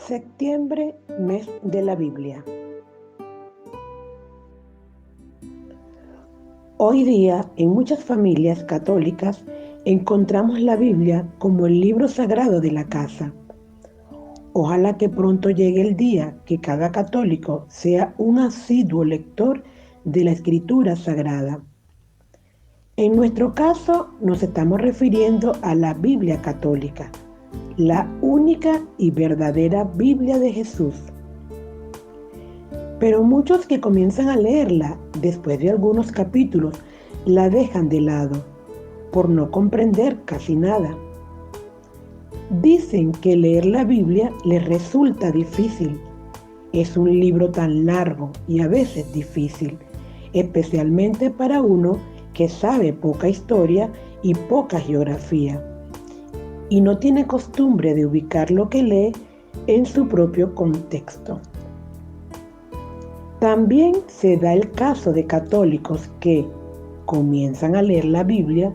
Septiembre, mes de la Biblia. Hoy día, en muchas familias católicas, encontramos la Biblia como el libro sagrado de la casa. Ojalá que pronto llegue el día que cada católico sea un asiduo lector de la Escritura Sagrada. En nuestro caso, nos estamos refiriendo a la Biblia católica, la única y verdadera Biblia de Jesús. Pero muchos que comienzan a leerla después de algunos capítulos la dejan de lado por no comprender casi nada. Dicen que leer la Biblia les resulta difícil. Es un libro tan largo y a veces difícil, especialmente para uno que sabe poca historia y poca geografía y no tiene costumbre de ubicar lo que lee en su propio contexto. También se da el caso de católicos que comienzan a leer la Biblia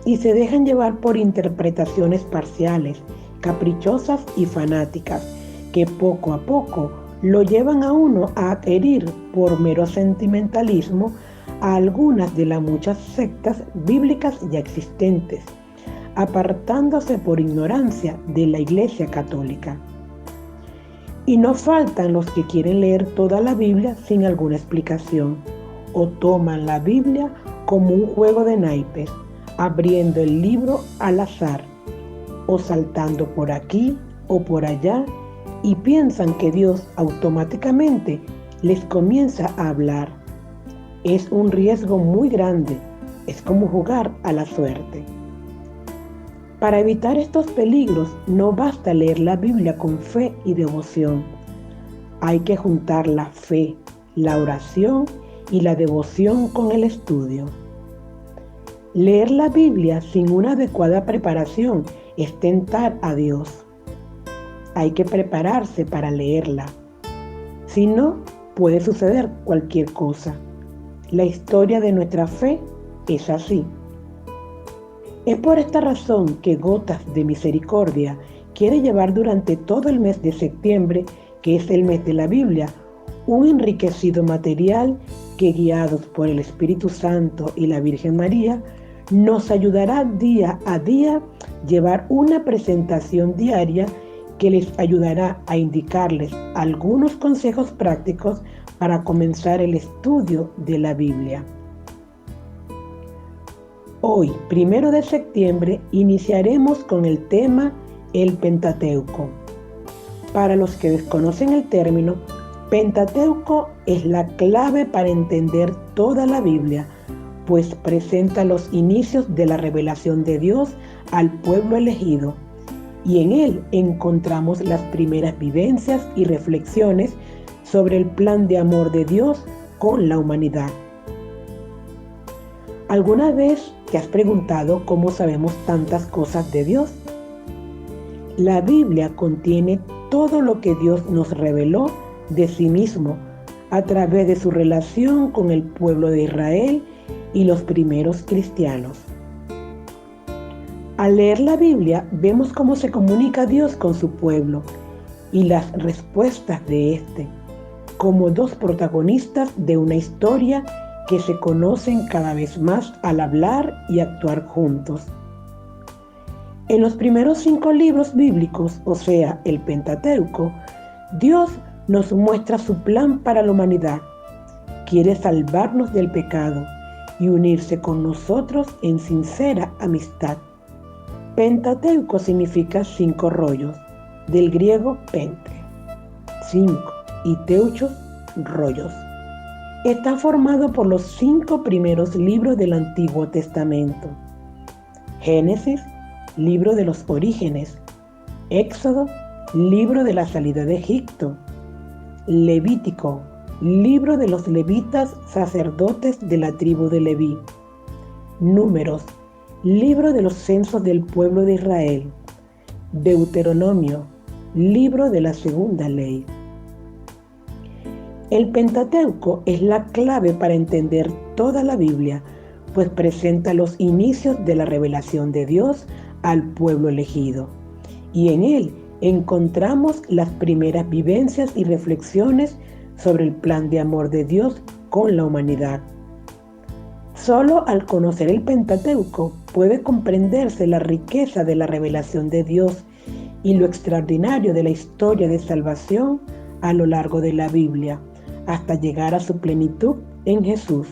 y se dejan llevar por interpretaciones parciales, caprichosas y fanáticas, que poco a poco lo llevan a uno a adherir por mero sentimentalismo a algunas de las muchas sectas bíblicas ya existentes, apartándose por ignorancia de la Iglesia Católica. Y no faltan los que quieren leer toda la Biblia sin alguna explicación, o toman la Biblia como un juego de naipes, abriendo el libro al azar, o saltando por aquí o por allá, y piensan que Dios automáticamente les comienza a hablar. Es un riesgo muy grande, es como jugar a la suerte. Para evitar estos peligros no basta leer la Biblia con fe y devoción. Hay que juntar la fe, la oración y la devoción con el estudio. Leer la Biblia sin una adecuada preparación es tentar a Dios. Hay que prepararse para leerla. Si no, puede suceder cualquier cosa. La historia de nuestra fe es así. Es por esta razón que Gotas de Misericordia quiere llevar durante todo el mes de septiembre, que es el mes de la Biblia, un enriquecido material que, guiados por el Espíritu Santo y la Virgen María, nos ayudará día a día llevar una presentación diaria que les ayudará a indicarles algunos consejos prácticos para comenzar el estudio de la Biblia. Hoy, 1 de septiembre, iniciaremos con el tema el Pentateuco. Para los que desconocen el término, Pentateuco es la clave para entender toda la Biblia, pues presenta los inicios de la revelación de Dios al pueblo elegido, y en él encontramos las primeras vivencias y reflexiones sobre el plan de amor de Dios con la humanidad. ¿Alguna vez te has preguntado cómo sabemos tantas cosas de Dios? La Biblia contiene todo lo que Dios nos reveló de sí mismo a través de su relación con el pueblo de Israel y los primeros cristianos. Al leer la Biblia, vemos cómo se comunica Dios con su pueblo y las respuestas de éste, como dos protagonistas de una historia que se conocen cada vez más al hablar y actuar juntos. En los primeros 5 libros bíblicos, o sea, el Pentateuco, Dios nos muestra su plan para la humanidad. Quiere salvarnos del pecado y unirse con nosotros en sincera amistad. Pentateuco significa 5 rollos, del griego pente, 5, y teuchos, rollos. Está formado por los 5 primeros libros del Antiguo Testamento. Génesis, libro de los orígenes. Éxodo, libro de la salida de Egipto. Levítico, libro de los levitas, sacerdotes de la tribu de Leví. Números, libro de los censos del pueblo de Israel. Deuteronomio, libro de la segunda ley. El Pentateuco es la clave para entender toda la Biblia, pues presenta los inicios de la revelación de Dios al pueblo elegido, y en él encontramos las primeras vivencias y reflexiones sobre el plan de amor de Dios con la humanidad. Solo al conocer el Pentateuco puede comprenderse la riqueza de la revelación de Dios y lo extraordinario de la historia de salvación a lo largo de la Biblia, hasta llegar a su plenitud en Jesús,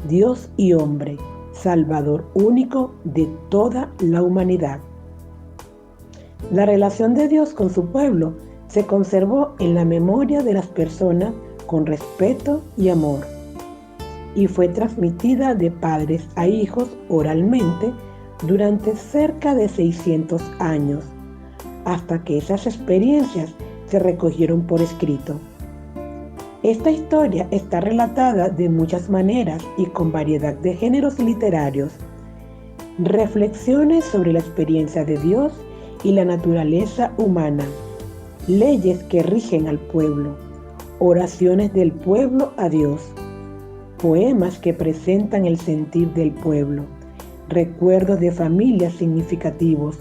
Dios y hombre, Salvador único de toda la humanidad. La relación de Dios con su pueblo se conservó en la memoria de las personas con respeto y amor, y fue transmitida de padres a hijos oralmente durante cerca de 600 años, hasta que esas experiencias se recogieron por escrito. Esta historia está relatada de muchas maneras y con variedad de géneros literarios. Reflexiones sobre la experiencia de Dios y la naturaleza humana, leyes que rigen al pueblo, oraciones del pueblo a Dios, poemas que presentan el sentir del pueblo, recuerdos de familias significativos,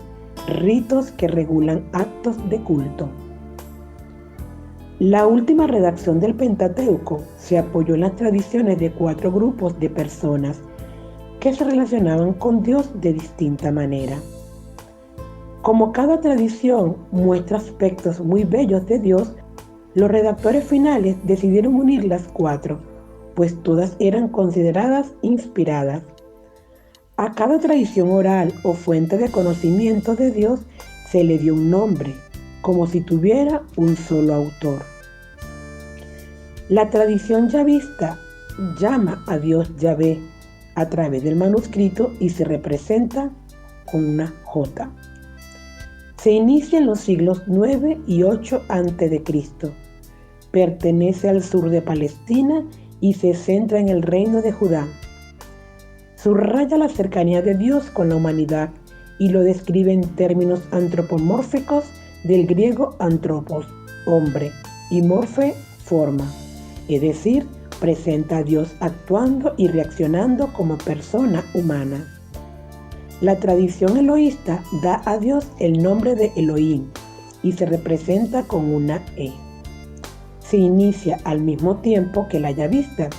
ritos que regulan actos de culto. La última redacción del Pentateuco se apoyó en las tradiciones de 4 grupos de personas que se relacionaban con Dios de distinta manera. Como cada tradición muestra aspectos muy bellos de Dios, los redactores finales decidieron unir las 4, pues todas eran consideradas inspiradas. A cada tradición oral o fuente de conocimiento de Dios se le dio un nombre, como si tuviera un solo autor. La tradición yavista llama a Dios Yahvé a través del manuscrito y se representa con una J. Se inicia en los siglos 9 y 8 a.C. Pertenece al sur de Palestina y se centra en el reino de Judá. Subraya la cercanía de Dios con la humanidad y lo describe en términos antropomórficos del griego antropos, hombre, y morfe, forma, es decir, presenta a Dios actuando y reaccionando como persona humana. La tradición eloísta da a Dios el nombre de Elohim y se representa con una E. Se inicia al mismo tiempo que la yavista,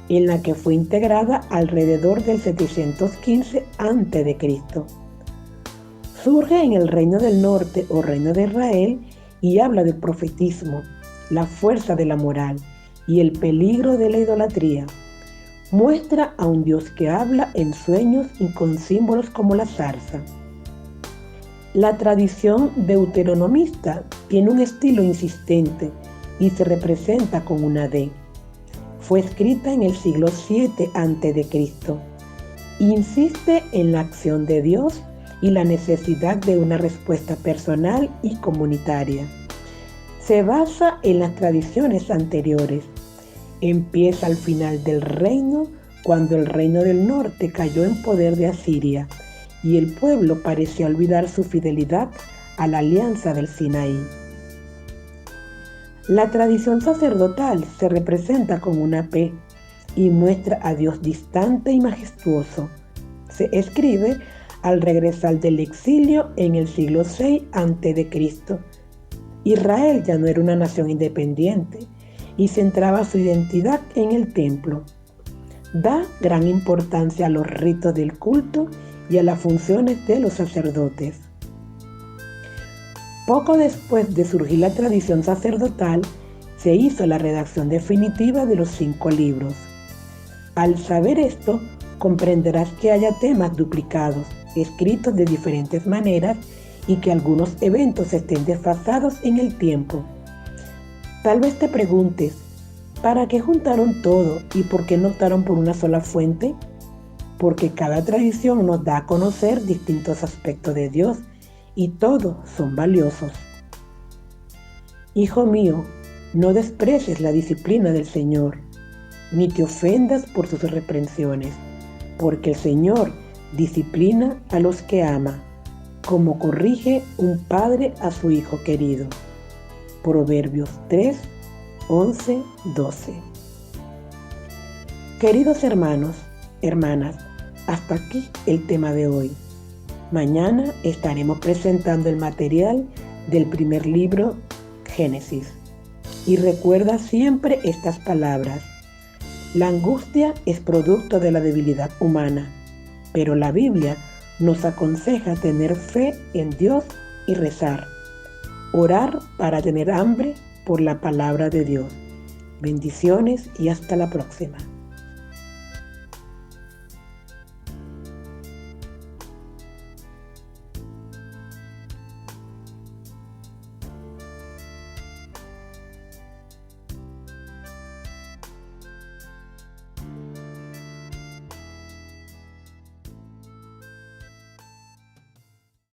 en la que fue integrada alrededor del 715 a.C. Surge en el Reino del Norte o Reino de Israel y habla del profetismo, la fuerza de la moral y el peligro de la idolatría. Muestra a un Dios que habla en sueños y con símbolos como la zarza. La tradición deuteronomista tiene un estilo insistente y se representa con una D. Fue escrita en el siglo 7 a.C. Insiste en la acción de Dios y la necesidad de una respuesta personal y comunitaria. Se basa en las tradiciones anteriores. Empieza al final del reino, cuando el reino del norte cayó en poder de Asiria y el pueblo parecía olvidar su fidelidad a la alianza del Sinaí. La tradición sacerdotal se representa con una P y muestra a Dios distante y majestuoso. Se escribe al regresar del exilio en el siglo 6 a.C. Israel ya no era una nación independiente y centraba su identidad en el templo. Da gran importancia a los ritos del culto y a las funciones de los sacerdotes. Poco después de surgir la tradición sacerdotal, se hizo la redacción definitiva de los 5 libros. Al saber esto, comprenderás que haya temas duplicados, escritos de diferentes maneras y que algunos eventos estén desfasados en el tiempo. Tal vez te preguntes, ¿para qué juntaron todo y por qué no optaron por una sola fuente? Porque cada tradición nos da a conocer distintos aspectos de Dios y todos son valiosos. Hijo mío, no desprecies la disciplina del Señor, ni te ofendas por sus reprensiones, porque el Señor disciplina a los que ama, como corrige un padre a su hijo querido. Proverbios 3, 11, 12. Queridos hermanos, hermanas, hasta aquí el tema de hoy. Mañana estaremos presentando el material del primer libro, Génesis. Y recuerda siempre estas palabras. La angustia es producto de la debilidad humana, pero la Biblia nos aconseja tener fe en Dios y rezar. Orar para tener hambre por la palabra de Dios. Bendiciones y hasta la próxima.